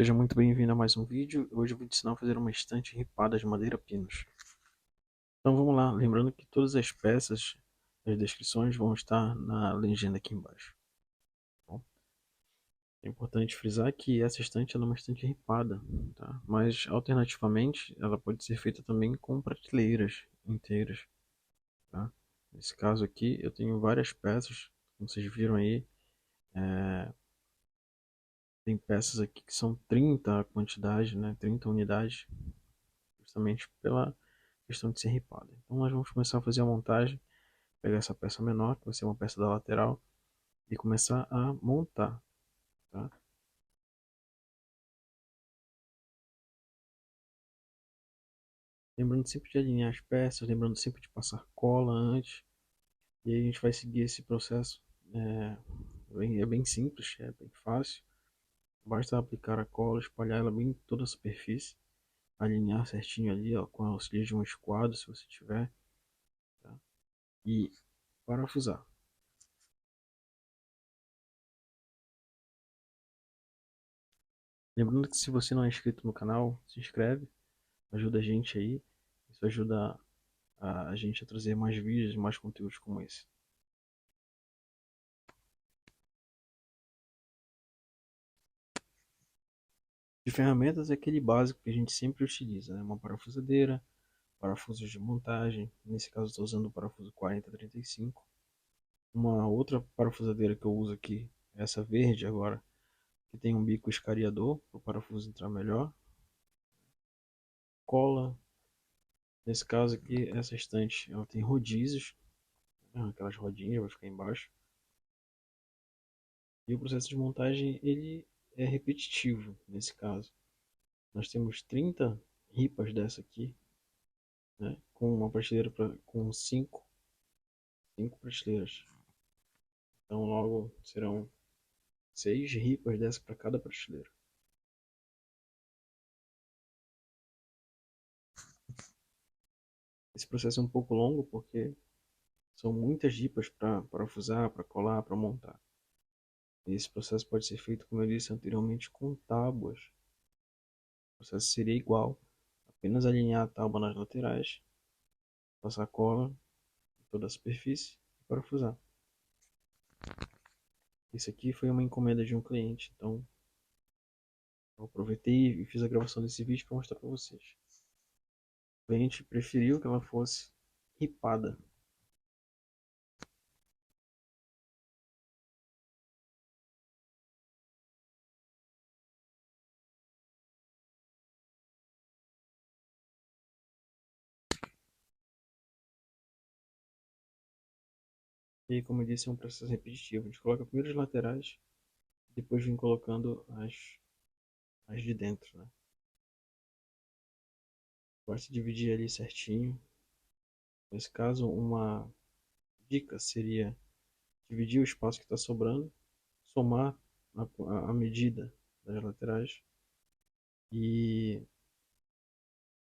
Seja muito bem-vindo a mais um vídeo. Hoje eu vou te ensinar a fazer uma estante ripada de madeira pinos. Então vamos lá, lembrando que todas as peças, as descrições vão estar na legenda aqui embaixo. Bom, é importante frisar que essa estante é uma estante ripada, tá? Mas alternativamente ela pode ser feita também com prateleiras inteiras, tá? Nesse caso aqui eu tenho várias peças, como vocês viram aí, tem peças aqui que são 30 a quantidade, né? 30 unidades, justamente pela questão de ser ripada. Então nós vamos começar a fazer a montagem, pegar essa peça menor, que vai ser uma peça da lateral, e começar a montar, tá? Lembrando sempre de alinhar as peças, lembrando sempre de passar cola antes, e aí a gente vai seguir esse processo. É bem simples, é bem fácil. Basta aplicar a cola, espalhar ela bem em toda a superfície, alinhar certinho ali, ó, com auxílio de um esquadro, se você tiver, tá? E parafusar. Lembrando que se você não é inscrito no canal, se inscreve, ajuda a gente aí. Isso ajuda a gente a trazer mais vídeos, mais conteúdos como esse. De ferramentas é aquele básico que a gente sempre utiliza, né? Uma parafusadeira, parafusos de montagem, nesse caso estou usando o parafuso 4035. Uma outra parafusadeira que eu uso aqui, essa verde agora, que tem um bico escariador para o parafuso entrar melhor. Cola, nesse caso aqui, essa estante ela tem rodízios, né? Aquelas rodinhas vai ficar embaixo. E o processo de montagem ele é repetitivo nesse caso. Nós temos 30 ripas dessa aqui, né? Com uma prateleira com cinco prateleiras. Então logo serão 6 ripas dessa para cada prateleira. Esse processo é um pouco longo porque são muitas ripas para parafusar, para colar, para montar. E esse processo pode ser feito, como eu disse anteriormente, com tábuas. O processo seria igual, apenas alinhar a tábua nas laterais, passar cola em toda a superfície e parafusar. Isso aqui foi uma encomenda de um cliente, então eu aproveitei e fiz a gravação desse vídeo para mostrar para vocês. O cliente preferiu que ela fosse ripada. E como eu disse, é um processo repetitivo. A gente coloca primeiro as laterais, depois vem colocando as de dentro, né? Basta dividir ali certinho. Nesse caso, uma dica seria dividir o espaço que está sobrando, somar a medida das laterais e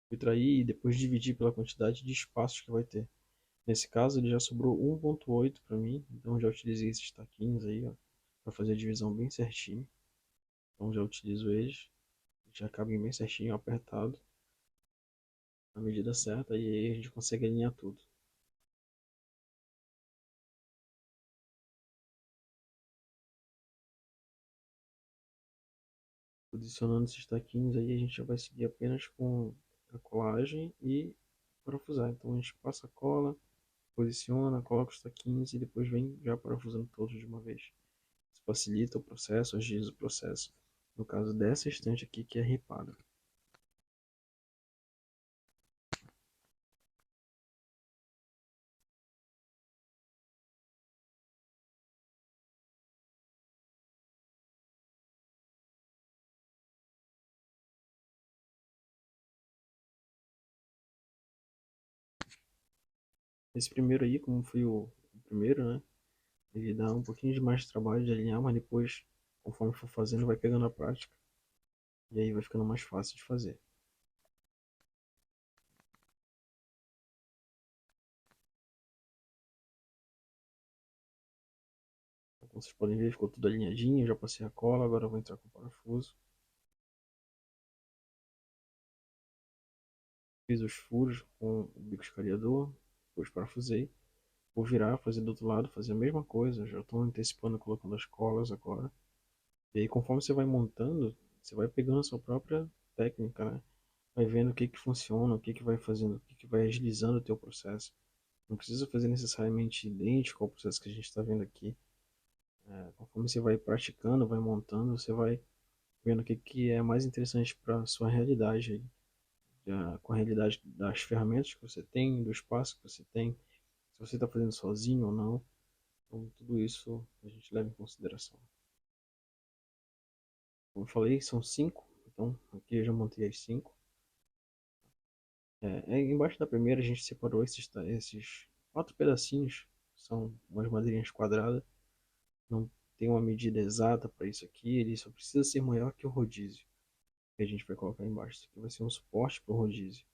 subtrair e depois dividir pela quantidade de espaços que vai ter. Nesse caso, ele já sobrou 1,8 para mim, então já utilizei esses taquinhos aí, ó, para fazer a divisão bem certinho. Então já utilizo eles, já cabem bem certinho, apertado, na medida certa, e aí a gente consegue alinhar tudo. Posicionando esses taquinhos aí, a gente já vai seguir apenas com a colagem e parafusar. Então a gente passa a cola, posiciona, coloca os taquinhos e depois vem já parafusando todos de uma vez. Isso facilita o processo, agiliza o processo. No caso dessa estante aqui que é ripada. Esse primeiro aí, como foi o primeiro, né? Ele dá um pouquinho de mais de trabalho de alinhar, mas depois, conforme for fazendo, vai pegando a prática. E aí vai ficando mais fácil de fazer. Como vocês podem ver, ficou tudo alinhadinho. Já passei a cola, agora eu vou entrar com o parafuso. Fiz os furos com o bico escariador, depois parafusei. Vou virar, fazer do outro lado, fazer a mesma coisa. Já estou antecipando, colocando as colas agora. E aí, conforme você vai montando, você vai pegando a sua própria técnica, né? Vai vendo o que que funciona, o que que vai fazendo, o que que vai agilizando o teu processo. Não precisa fazer necessariamente idêntico ao processo que a gente está vendo aqui. Conforme você vai praticando, vai montando, você vai vendo o que que é mais interessante para a sua realidade, aí. Com a realidade das ferramentas que você tem, do espaço que você tem, se você está fazendo sozinho ou não. Então, tudo isso a gente leva em consideração. Como eu falei, são cinco. Então, aqui eu já montei as cinco. Embaixo da primeira a gente separou esses quatro pedacinhos. São umas madeirinhas quadradas. Não tem uma medida exata para isso aqui. Ele só precisa ser maior que o rodízio que a gente vai colocar embaixo. Isso aqui vai ser um suporte para o rodízio.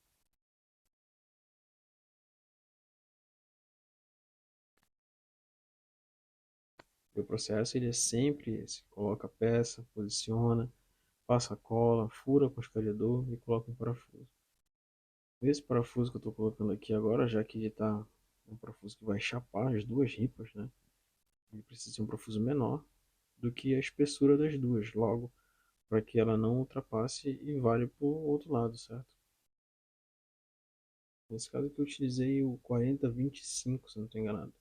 E o processo ele é sempre esse. Coloca a peça, posiciona, passa a cola, fura com o escaredor e coloca um parafuso. Esse parafuso que eu estou colocando aqui agora, já que ele está um parafuso que vai chapar as duas ripas, né? Ele precisa ser um parafuso menor do que a espessura das duas, logo, para que ela não ultrapasse e vale para o outro lado, certo? Nesse caso aqui eu utilizei o 4025, se não estou enganado.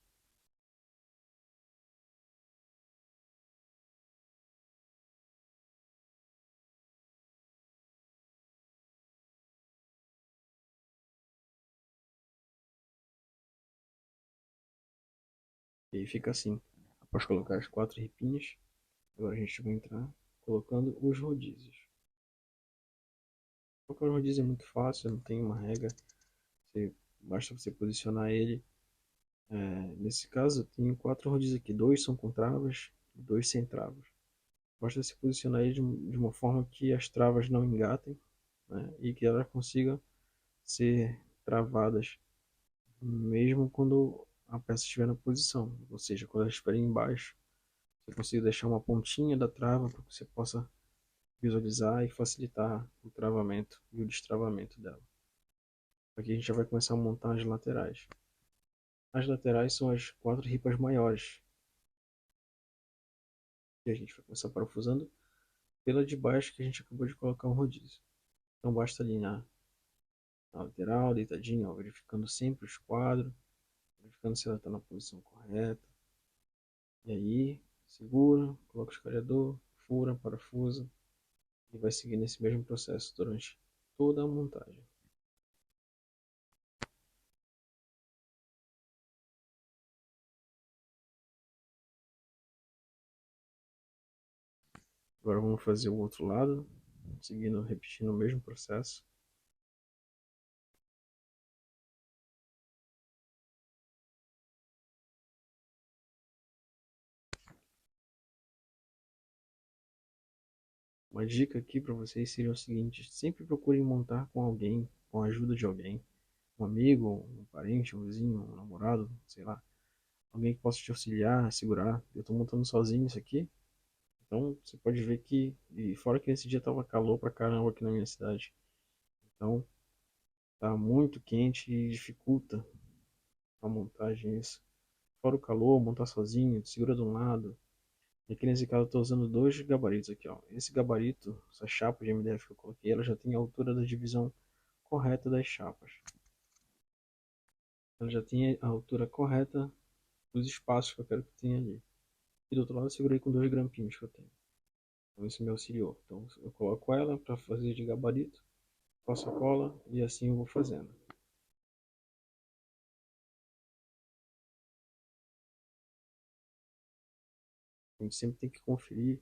E aí fica assim. Após colocar as quatro ripinhas, agora a gente vai entrar colocando os rodízios. Colocar os rodízios é muito fácil, não tem uma regra. Basta você posicionar ele. Nesse caso, eu tenho quatro rodízios aqui. Dois são com travas e dois sem travas. Basta se posicionar ele de uma forma que as travas não engatem, né? E que elas consigam ser travadas mesmo quando a peça estiver na posição. Ou seja, quando ela estiver embaixo, você consiga deixar uma pontinha da trava para que você possa visualizar e facilitar o travamento e o destravamento dela. Aqui a gente já vai começar a montar as laterais. As laterais são as quatro ripas maiores. E a gente vai começar parafusando pela de baixo que a gente acabou de colocar um rodízio. Então basta alinhar na lateral, deitadinho, ó, verificando sempre os quadros, verificando se ela está na posição correta. E aí, segura, coloca o escalhador, fura, parafusa e vai seguir nesse mesmo processo durante toda a montagem. Agora vamos fazer o outro lado, seguindo, repetindo o mesmo processo. Uma dica aqui para vocês seria o seguinte: sempre procurem montar com alguém, com a ajuda de alguém, um amigo, um parente, um vizinho, um namorado, sei lá, alguém que possa te auxiliar, segurar. Eu estou montando sozinho isso aqui, então você pode ver que, e fora que nesse dia tava calor pra caramba aqui na minha cidade, então tá muito quente e dificulta a montagem isso. Fora o calor, montar sozinho, segura de um lado. E aqui nesse caso eu estou usando dois gabaritos aqui, ó. Esse gabarito, essa chapa de MDF que eu coloquei, ela já tem a altura da divisão correta das chapas. Ela já tem a altura correta dos espaços que eu quero que tenha ali. E do outro lado eu segurei com dois grampinhos que eu tenho. Então isso me auxiliou. Então eu coloco ela para fazer de gabarito, passo a cola e assim eu vou fazendo. A gente sempre tem que conferir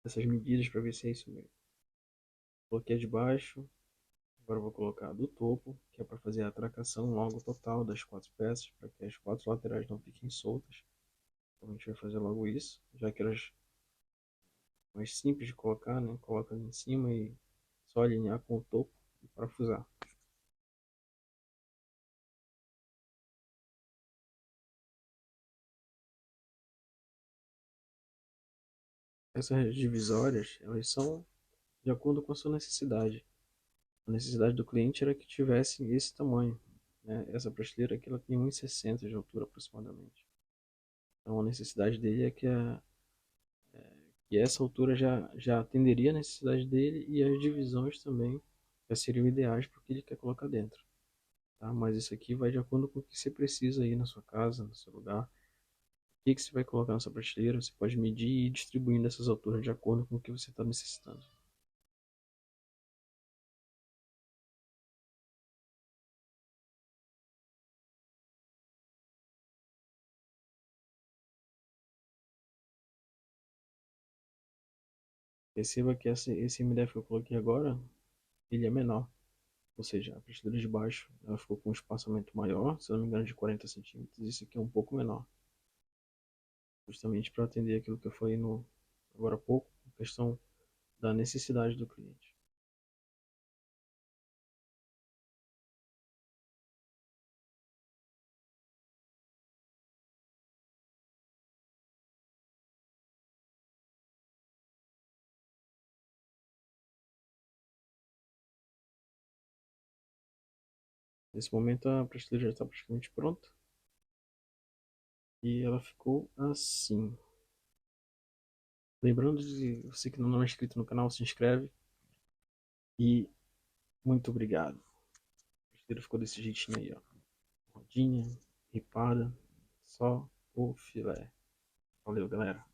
essas medidas para ver se é isso mesmo. Coloquei a de baixo, agora eu vou colocar a do topo, que é para fazer a atracação logo total das quatro peças, para que as quatro laterais não fiquem soltas. Então a gente vai fazer logo isso, já que elas mais simples de colocar, né? Coloca ali em cima e só alinhar com o topo e parafusar. Essas divisórias, elas são de acordo com a sua necessidade. A necessidade do cliente era que tivesse esse tamanho, né? Essa prateleira aqui ela tem 1,60 de altura aproximadamente. Então a necessidade dele é que essa altura já atenderia a necessidade dele e as divisões também já seriam ideais para o que ele quer colocar dentro. Tá? Mas isso aqui vai de acordo com o que você precisa aí na sua casa, no seu lugar. O que você vai colocar na sua prateleira, você pode medir e ir distribuindo essas alturas de acordo com o que você está necessitando. Perceba que esse MDF que eu coloquei agora, ele é menor. Ou seja, a prateleira de baixo ela ficou com um espaçamento maior, se eu não me engano, de 40 centímetros. Isso aqui é um pouco menor. Justamente para atender aquilo que eu falei agora há pouco, a questão da necessidade do cliente. Nesse momento a prateleira já está praticamente pronta e ela ficou assim. Lembrando de você que não é inscrito no canal, se inscreve e muito obrigado. A prateleira ficou desse jeitinho aí, ó. Rodinha, ripada, só o filé. Valeu, galera.